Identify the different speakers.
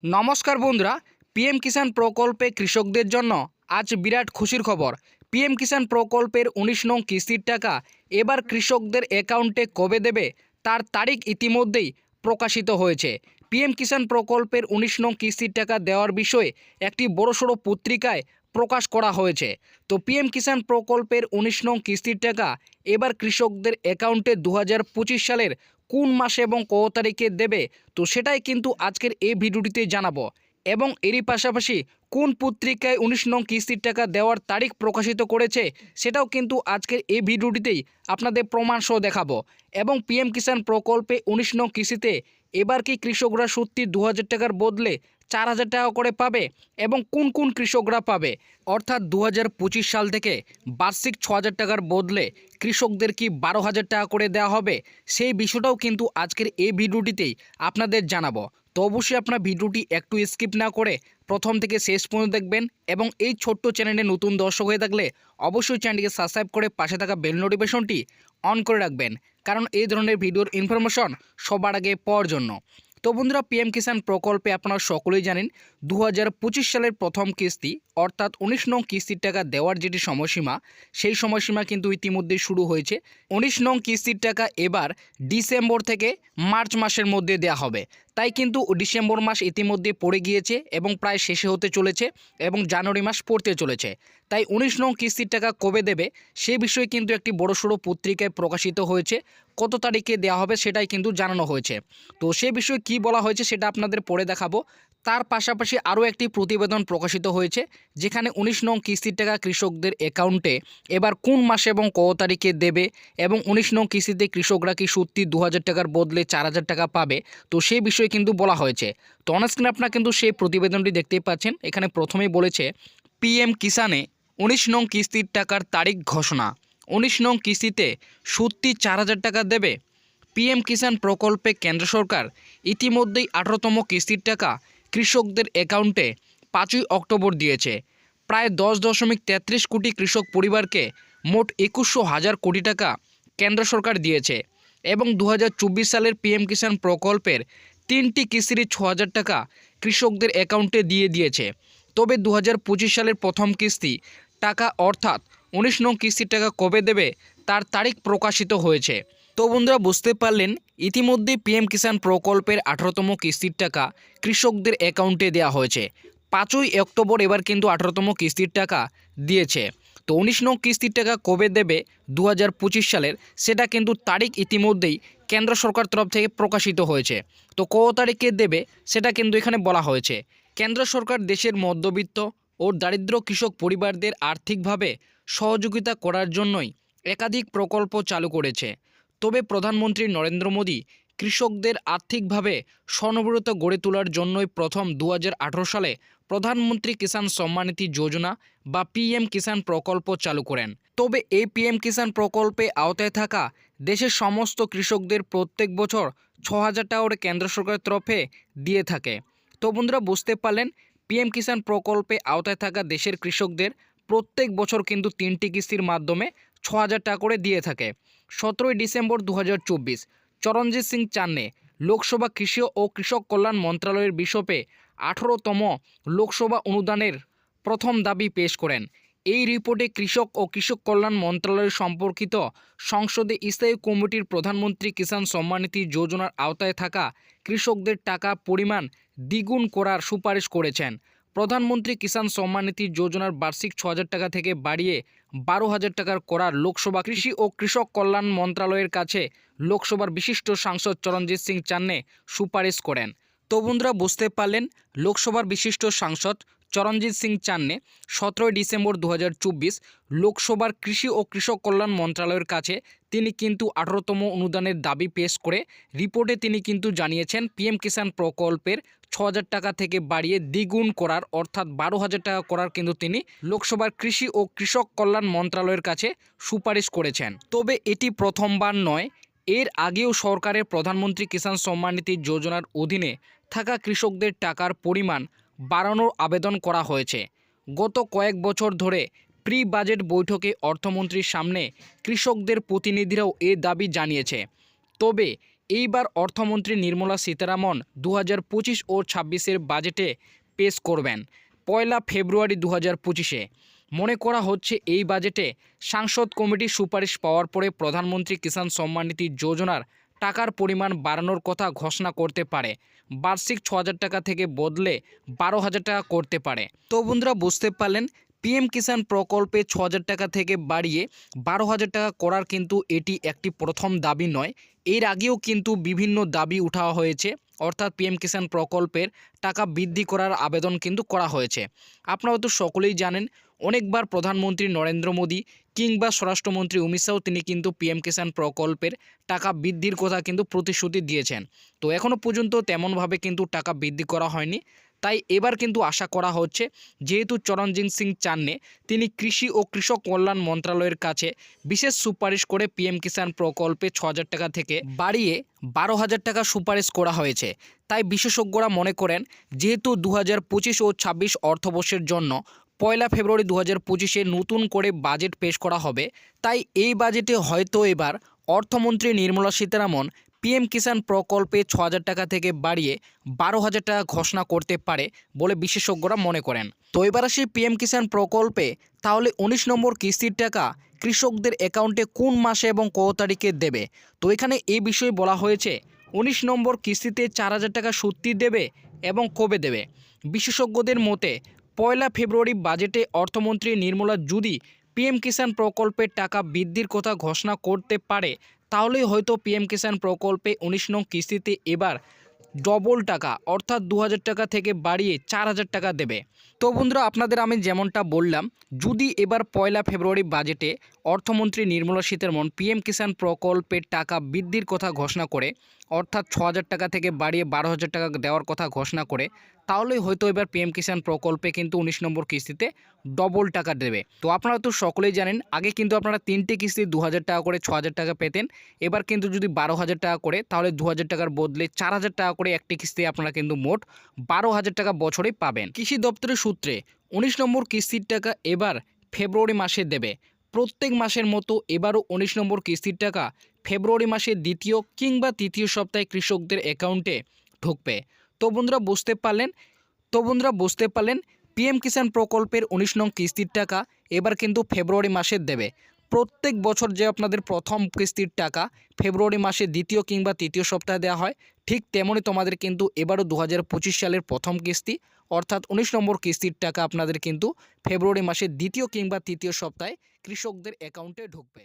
Speaker 1: নমস্কার বন্ধুরা, পিএম কিষাণ প্রকল্পে কৃষকদের জন্য আজ বিরাট খুশির খবর। পিএম কিষাণ প্রকল্পের ১৯ নং কিস্তির টাকা এবার কৃষকদের অ্যাকাউন্টে কবে দেবে তার তারিখ ইতিমধ্যেই প্রকাশিত হয়েছে। পিএম কিষাণ প্রকল্পের ১৯ নং কিস্তির টাকা দেওয়ার বিষয়ে একটি বড়সড় পত্রিকায় প্রকাশ করা হয়েছে। তো পিএম কিষাণ প্রকল্পের ১৯ নং কিস্তির টাকা এবার কৃষকদের অ্যাকাউন্টে ২০২৫ সালের কোন মাসে এবং কত তারিখে দেবে, তো সেটাই কিন্তু আজকের এই ভিডিওটিতে জানাবো। এবং এরই পাশাপাশি কোন পত্রিকায় ১৯ নং কিস্তির টাকা দেওয়ার তারিখ প্রকাশিত করেছে সেটাও কিন্তু আজকের এই ভিডিওটিতেই আপনাদের প্রমাণ সহ দেখাবো। এবং পিএম কিষাণ প্রকল্পে ১৯ নং কিস্তিতে এবার কি কৃষকরা সত্যি ২০০০ টাকার বদলে ৪০০০ টাকা করে পাবে এবং কোন কোন কৃষকরা পাবে, অর্থাৎ ২০২৫ সাল থেকে বার্ষিক ৬০০০ টাকার বদলে কৃষকদের কি ১২,০০০ টাকা করে দেওয়া হবে, সেই বিষয়টাও কিন্তু আজকের এই ভিডিওটিতেই আপনাদের জানাবো। তো অবশ্যই আপনার ভিডিওটি একটু স্কিপ না করে প্রথম থেকে শেষ পর্যন্ত দেখবেন এবং এই ছোট্ট চ্যানেলে নতুন দর্শক হয়ে থাকলে অবশ্যই চ্যানেলটিকে সাবস্ক্রাইব করে পাশে থাকা বেল নোটিফিকেশনটি অন করে রাখবেন, কারণ এই ধরনের ভিডিওর ইনফরমেশন সবার আগে পাওয়ার জন্য। তো বন্ধুরা, পিএম কিষাণ প্রকল্পে আপনারা সকলেই জানেন ২০২৫ সালের প্রথম কিস্তি অর্থাৎ ১৯ নং কিস্তির টাকা দেওয়ার যেটি সময়সীমা, সেই সময়সীমা কিন্তু ইতিমধ্যেই শুরু হয়েছে। ১৯ নং কিস্তির টাকা এবার ডিসেম্বর থেকে মার্চ মাসের মধ্যে দেওয়া হবে। তাই কিন্তু ডিসেম্বর মাস ইতিমধ্যে পড়ে গিয়েছে এবং প্রায় শেষে হতে চলেছে এবং জানুয়ারি মাস পড়তে চলেছে। তাই ১৯ নং কিস্তির টাকা কবে দেবে সে বিষয়ে কিন্তু একটি বড়সড় পত্রিকায় প্রকাশিত হয়েছে। কত তারিখে দেওয়া হবে সেটাই কিন্তু জানানো হয়েছে। তো সে বিষয়ে কি বলা হয়েছে সেটা আপনাদের পড়ে দেখাবো। তার পাশাপাশি আরও একটি প্রতিবেদন প্রকাশিত হয়েছে, যেখানে ১৯ নং কিস্তির টাকা কৃষকদের অ্যাকাউন্টে এবার কোন মাসে এবং কত তারিখে দেবে এবং ১৯ নং কিস্তিতে কৃষকরা কি সত্যি ২০০০ টাকার বদলে ৪০০০ টাকা পাবে, তো সেই বিষয়ে কিন্তু বলা হয়েছে। তো অনস্ক্রিনে আপনারা কিন্তু সেই প্রতিবেদনটি দেখতেই পাচ্ছেন। এখানে প্রথমেই বলেছে পিএম কিষাণে ১৯ নং কিস্তির টাকার তারিখ ঘোষণা। ১৯ নং কিস্তিতে সত্যি ৪০০০ টাকা দেবে। পিএম কিষাণ প্রকল্পে কেন্দ্র সরকার ইতিমধ্যেই ১৮তম কিস্তির টাকা কৃষকদের অ্যাকাউন্টে ৫ই অক্টোবর দিয়েছে। প্রায় ১০.৩৩ কোটি কৃষক পরিবারকে মোট ২১,০০০ কোটি টাকা কেন্দ্র সরকার দিয়েছে এবং ২০২৪ সালের পিএম কিষাণ প্রকল্পের ৩টি কিস্তির ৬০০০ টাকা কৃষকদের অ্যাকাউন্টে দিয়ে দিয়েছে। তবে ২০২৫ সালের প্রথম কিস্তি টাকা অর্থাৎ ১৯ নং কিস্তির টাকা কবে দেবে তার তারিখ প্রকাশিত হয়েছে। তো বন্ধুরা, বুঝতে পারলেন ইতিমধ্যে পিএম কিষাণ প্রকল্পের ১৮তম কিস্তির টাকা কৃষকদের অ্যাকাউন্টে দেওয়া হয়েছে। ৫ই অক্টোবর এবার কিন্তু ১৮তম কিস্তির টাকা দিয়েছে। তো ১৯ নং কিস্তির টাকা কবে দেবে ২০২৫ সালের, সেটা কিন্তু তারিখ ইতিমধ্যেই কেন্দ্র সরকার তরফ থেকে প্রকাশিত হয়েছে। তো কত তারিখে দেবে সেটা কিন্তু এখানে বলা হয়েছে। কেন্দ্র সরকার দেশের মধ্যবিত্ত ও দারিদ্র কৃষক পরিবারদের আর্থিকভাবে সহযোগিতা করার জন্যই একাধিক প্রকল্প চালু করেছে। তবে প্রধানমন্ত্রী নরেন্দ্র মোদী কৃষকদের আর্থিকভাবে স্বনির্ভর গড়ে তোলার জন্যই প্রথম ২০১৮ সালে প্রধানমন্ত্রী কিষাণ সম্মান নিধি যোজনা বা পিএম কিষাণ প্রকল্প চালু করেন। তবে এই পিএম কিষাণ প্রকল্পে আওতায় থাকা দেশের সমস্ত কৃষকদের প্রত্যেক বছর ৬০০০ টাকা করে কেন্দ্র সরকারের তরফে দিয়ে থাকে। তো বন্ধুরা, বুঝতে পারলেন পিএম কিষাণ প্রকল্পে আওতায় থাকা দেশের কৃষকদের প্রত্যেক বছর কিন্তু ৩টি কিস্তির মাধ্যমে ৬০০০ টাকা করে দিয়ে থাকে। ১৭ই ডিসেম্বর ২০২৪ চরণজিৎ সিং চান্নে লোকসভা কৃষি ও কৃষক কল্যাণ মন্ত্রণালয়ের বিষয়ে ১৮তম লোকসভা অনুদানের প্রথম দাবি পেশ করেন। এই রিপোর্টে কৃষক ও কৃষক কল্যাণ মন্ত্রণালয়ের সম্পর্কিত সংসদে স্থায়ী কমিটির প্রধানমন্ত্রী কিষাণ সম্মান নিধি যোজনার আওতায় থাকা কৃষকদের টাকা পরিমাণ দ্বিগুণ করার সুপারিশ করেছেন। প্রধানমন্ত্রী কিষাণ সম্মান নিধি যোজনার বার্ষিক ৬০০০ টাকা থেকে বাড়িয়ে ১২,০০০ টাকার করার লোকসভা কৃষি ও কৃষক কল্যাণ মন্ত্রণালয়ের কাছে লোকসভার বিশিষ্ট সাংসদ চরণজিৎ সিং চান্নে সুপারিশ করেন। তো বন্ধুরা, বুঝতে পারলেন লোকসভার বিশিষ্ট সাংসদ চরণজিৎ সিং চান্নে ১৭ই ডিসেম্বর ২০২৪ লোকসভার কৃষি ও কৃষক কল্যাণ মন্ত্রণালয়ের কাছে তিনি কিন্তু ১৮তম অনুদানের দাবি পেশ করে রিপোর্টে তিনি কিন্তু জানিয়েছেন পিএম কিষাণ প্রকল্পের ৬০০০ টাকা থেকে বাড়িয়ে দ্বিগুণ করার অর্থাৎ ১২,০০০ টাকা করার কিন্তু তিনি লোকসভার কৃষি ও কৃষক কল্যাণ মন্ত্রণালয়ের কাছে সুপারিশ করেছেন। তবে এটি প্রথমবার নয়, এর আগেও সরকারের প্রধানমন্ত্রী কিষাণ সম্মান নিধি যোজনার অধীনে থাকা কৃষকদের টাকার পরিমাণ বাড়ানোর আবেদন করা হয়েছে। গত কয়েক বছর ধরে প্রি বাজেট বৈঠকে অর্থমন্ত্রীর সামনে কৃষকদের প্রতিনিধিরাও এ দাবি জানিয়েছে। তবে এইবার অর্থমন্ত্রী নির্মলা সীতারামন 2025 ও 26-এর বাজেটে পেশ করবেন 1 ফেব্রুয়ারি 2025-এ। মনে করা হচ্ছে এই বাজেটে সাংসদ কমিটির সুপারিশ পাওয়ার পরে প্রধানমন্ত্রী কিষাণ সম্মান নিধি যোজনার টাকার পরিমাণ বাড়ানোর কথা ঘোষণা করতে পারে। বার্ষিক 6,000 টাকা থেকে বদলে 12,000 টাকা করতে পারে। তো বন্ধুরা বুঝতে পারলেন, পিএম কিষাণ প্রকল্পে 6,000 টাকা থেকে বাড়িয়ে 12,000 টাকা করার কিন্তু এটি একটি প্রথম দাবি নয়। এর আগেও কিন্তু বিভিন্ন দাবি উঠা হয়েছে, অর্থাৎ পিএম কিষাণ প্রকল্পের টাকা বৃদ্ধি করার আবেদন কিন্তু করা হয়েছে। আপনারা তো সকলেই জানেন, অনেকবার প্রধানমন্ত্রী নরেন্দ্র মোদী কিংবা স্বরাষ্ট্রমন্ত্রী অমিত শাহ তিনি কিন্তু পিএম কিষাণ প্রকল্পের টাকা বৃদ্ধির কথা কিন্তু প্রতিশ্রুতি দিয়েছেন। তো এখনও পর্যন্ত তেমনভাবে কিন্তু টাকা বৃদ্ধি করা হয়নি। তাই এবার কিন্তু আশা করা হচ্ছে, যেহেতু চরণজিৎ সিং চান্নে তিনি কৃষি ও কৃষক কল্যাণ মন্ত্রণালয়ের কাছে বিশেষ সুপারিশ করে পিএম কিষাণ প্রকল্পে 6,000 টাকা থেকে বাড়িয়ে 12,000 টাকা সুপারিশ করা হয়েছে। তাই বিশেষজ্ঞরা মনে করেন, যেহেতু 2025 ও 26 অর্থবর্ষের জন্য 1 ফেব্রুয়ারি 2025-এ নতুন করে বাজেট পেশ করা হবে, তাই এই বাজেটে হয়তো এবার অর্থমন্ত্রী নির্মলা সীতারামন পিএম কিষাণ প্রকল্পে 6,000 টাকা থেকে বাড়িয়ে 12,000 টাকা ঘোষণা করতে পারে বলে বিশেষজ্ঞরা মনে করেন। তো এবার আসি পিএম কিষাণ প্রকল্পে, তাহলে 19 নম্বর কিস্তির টাকা কৃষকদের অ্যাকাউন্টে কোন মাসে এবং কত তারিখে দেবে? তো এখানে এই বিষয়ে বলা হয়েছে, 19 নম্বর কিস্তিতে 4,000 টাকা সত্যি দেবে এবং কবে দেবে। বিশেষজ্ঞদের মতে 1 ফেব্রুয়ারি বাজেটে অর্থমন্ত্রী নির্মলা যদি পিএম কিষাণ প্রকল্পের টাকা বৃদ্ধির কথা ঘোষণা করতে পারে, তাহলেই হয়তো পিএম কিষাণ প্রকল্পে 19 নং কিস্তিতে এবার ডবল টাকা অর্থাৎ 2,000 টাকা থেকে বাড়িয়ে 4,000 টাকা দেবে। তো বন্ধুরা, আপনাদের আমি যেমনটা বললাম, যদি এবার 1 ফেব্রুয়ারি বাজেটে অর্থমন্ত্রী নির্মলা সীতারামন পিএম কিষাণ প্রকল্পের টাকা বৃদ্ধির কথা ঘোষণা করে, অর্থাৎ 6,000 টাকা থেকে বাড়িয়ে 12,000 টাকা দেওয়ার কথা ঘোষণা করে, তাহলেই হয়তো এবার পিএম কিষাণ প্রকল্পে কিন্তু 19 নম্বর কিস্তিতে ডবল টাকা দেবে। তো আপনারা তো সকলেই জানেন, আগে কিন্তু আপনারা 3টে কিস্তি 2,000 টাকা করে 6,000 টাকা পেতেন। এবার কিন্তু যদি 12,000 টাকা করে, তাহলে 2,000 টাকার বদলে 4,000 টাকা করে একটি কিস্তি আপনারা কিন্তু মোট 12,000 টাকা বছরে পাবেন। কৃষি দপ্তরের সূত্রে 19 নম্বর কিস্তির টাকা এবার ফেব্রুয়ারি মাসে দেবে। প্রত্যেক মাসের মতো এবারও 19 নম্বর কিস্তির টাকা ফেব্রুয়ারি মাসের দ্বিতীয় কিংবা তৃতীয় সপ্তাহে কৃষকদের অ্যাকাউন্টে ঢুকবে। তো বন্ধুরা বুঝতে পারলেন, পিএম কিষাণ প্রকল্পের 19 নং কিস্তির টাকা এবার কিন্তু ফেব্রুয়ারি মাসে দেবে। প্রত্যেক বছর যে আপনাদের প্রথম কিস্তির টাকা ফেব্রুয়ারি মাসে দ্বিতীয় কিংবা তৃতীয় সপ্তাহে দেওয়া হয়, ঠিক তেমনই তোমাদের কিন্তু এবারও 2025 সালের প্রথম কিস্তি অর্থাৎ 19 নম্বর কিস্তির টাকা আপনাদের কিন্তু ফেব্রুয়ারি মাসের দ্বিতীয় কিংবা তৃতীয় সপ্তাহে কৃষকদের অ্যাকাউন্টে ঢুকবে।